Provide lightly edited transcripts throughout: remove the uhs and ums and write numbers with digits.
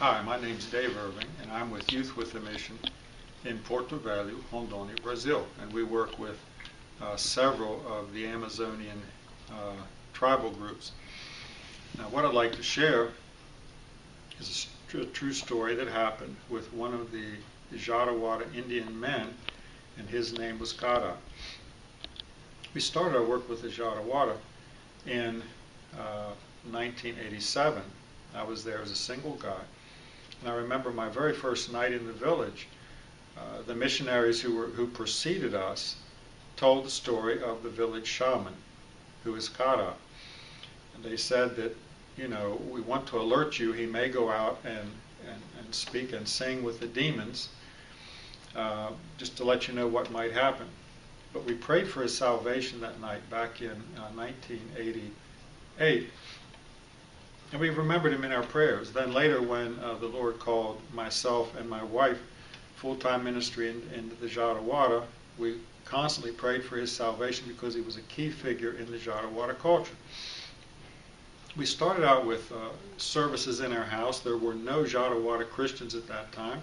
Hi, my name's Dave Irving, and I'm with Youth with a Mission in Porto Velho, Rondônia, Brazil. And we work with several of the Amazonian tribal groups. Now, what I'd like to share is a true story that happened with one of the Jarawada Indian men, and his name was Kara. We started our work with the Jarawada in 1987. I was there as a single guy. And I remember my very first night in the village, the missionaries who preceded us told the story of the village shaman, who is Kara. And they said that, you know, we want to alert you, he may go out and speak and sing with the demons, just to let you know what might happen. But we prayed for his salvation that night back in 1988. And we remembered him in our prayers. Then later, when the Lord called myself and my wife full-time ministry into the Jarawada, we constantly prayed for his salvation because he was a key figure in the Jarawada culture. We started out with services in our house. There were no Jarawada Christians at that time,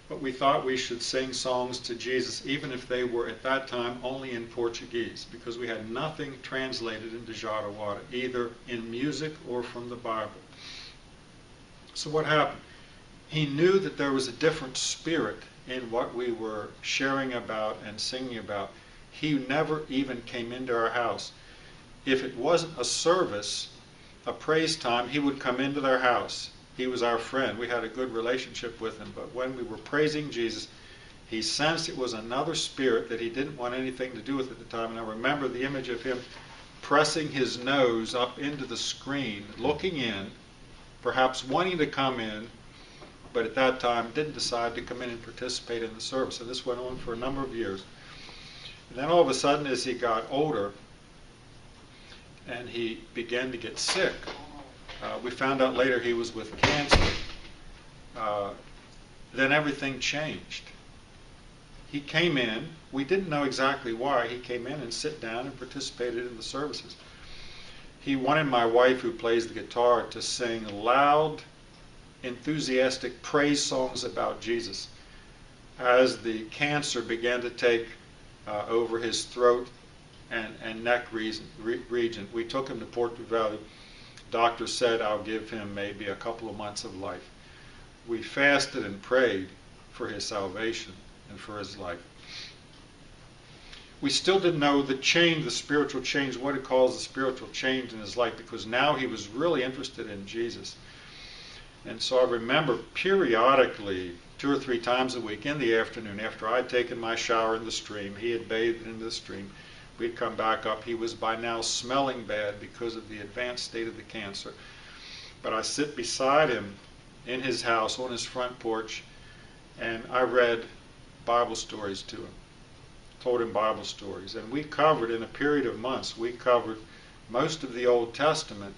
but we thought we should sing songs to Jesus, even if they were at that time only in Portuguese, because we had nothing translated into Jarawada, either in music or from the Bible. So what happened? He knew that there was a different spirit in what we were sharing about and singing about. He never even came into our house. If it wasn't a service, a praise time, he would come into their house. He was our friend. We had a good relationship with him. But when we were praising Jesus, he sensed it was another spirit that he didn't want anything to do with at the time. And I remember the image of him pressing his nose up into the screen, looking in, perhaps wanting to come in, but at that time didn't decide to come in and participate in the service. And this went on for a number of years. And then all of a sudden, as he got older and he began to get sick, we found out later he was with cancer. Then everything changed. He came in. We didn't know exactly why. He came in and sat down and participated in the services. He wanted my wife, who plays the guitar, to sing loud, enthusiastic praise songs about Jesus. As the cancer began to take over his throat and neck region, we took him to Porto Velho. Doctor said, I'll give him maybe a couple of months of life. We fasted and prayed for his salvation and for his life. We still didn't know the change, the spiritual change, what it calls the spiritual change in his life, because now he was really interested in Jesus. And so I remember periodically, 2 or 3 times a week in the afternoon, after I'd taken my shower in the stream, he had bathed into the stream, we'd come back up. He was by now smelling bad because of the advanced state of the cancer. But I sit beside him in his house on his front porch, and I read Bible stories to him, told him Bible stories. And we covered, in a period of months, we covered most of the Old Testament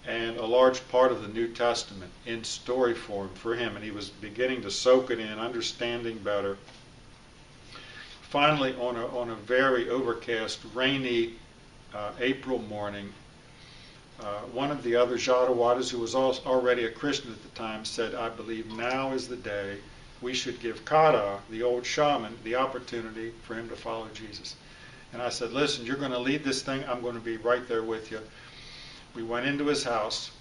and a large part of the New Testament in story form for him. And he was beginning to soak it in, understanding better. Finally, on a very overcast, rainy April morning, one of the other Jarawadas, who was already a Christian at the time, said, I believe now is the day we should give Kara, the old shaman, the opportunity for him to follow Jesus. And I said, listen, you're going to lead this thing. I'm going to be right there with you. We went into his house.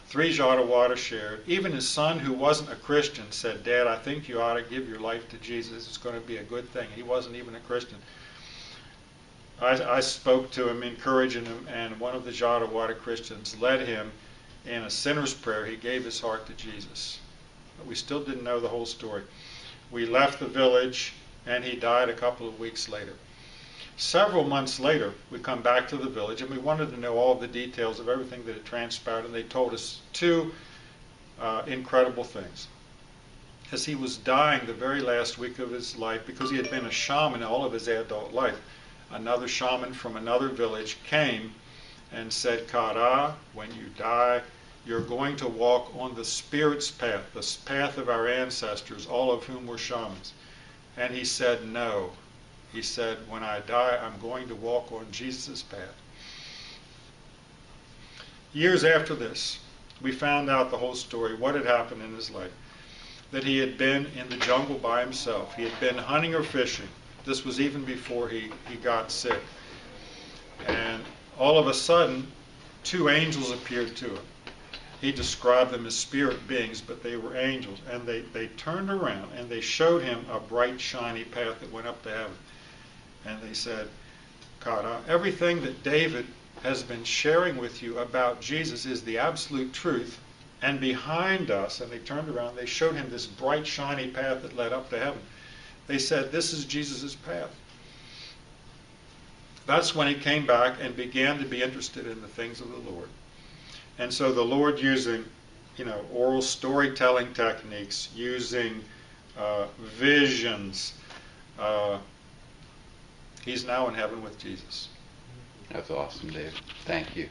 3 Jarawada shared. Even his son, who wasn't a Christian, said, Dad, I think you ought to give your life to Jesus. It's going to be a good thing. He wasn't even a Christian. I spoke to him, encouraging him, and one of the Jarawada Christians led him in a sinner's prayer. He gave his heart to Jesus. But we still didn't know the whole story. We left the village, and he died a couple of weeks later. Several months later, we come back to the village, and we wanted to know all the details of everything that had transpired, and they told us 2 incredible things. As he was dying the very last week of his life, because he had been a shaman all of his adult life, another shaman from another village came and said, Kara, when you die, you're going to walk on the Spirit's path, the path of our ancestors, all of whom were shamans. And he said, no. He said, when I die, I'm going to walk on Jesus' path. Years after this, we found out the whole story, what had happened in his life. That he had been in the jungle by himself. He had been hunting or fishing. This was even before he got sick. And all of a sudden, two angels appeared to him. He described them as spirit beings, but they were angels. And they turned around and they showed him a bright, shiny path that went up to heaven. And they said, God, everything that David has been sharing with you about Jesus is the absolute truth. And behind us, and they turned around, they showed him this bright, shiny path that led up to heaven. They said, this is Jesus' path. That's when he came back and began to be interested in the things of the Lord. And so the Lord, using, oral storytelling techniques, using visions, he's now in heaven with Jesus. That's awesome, Dave. Thank you.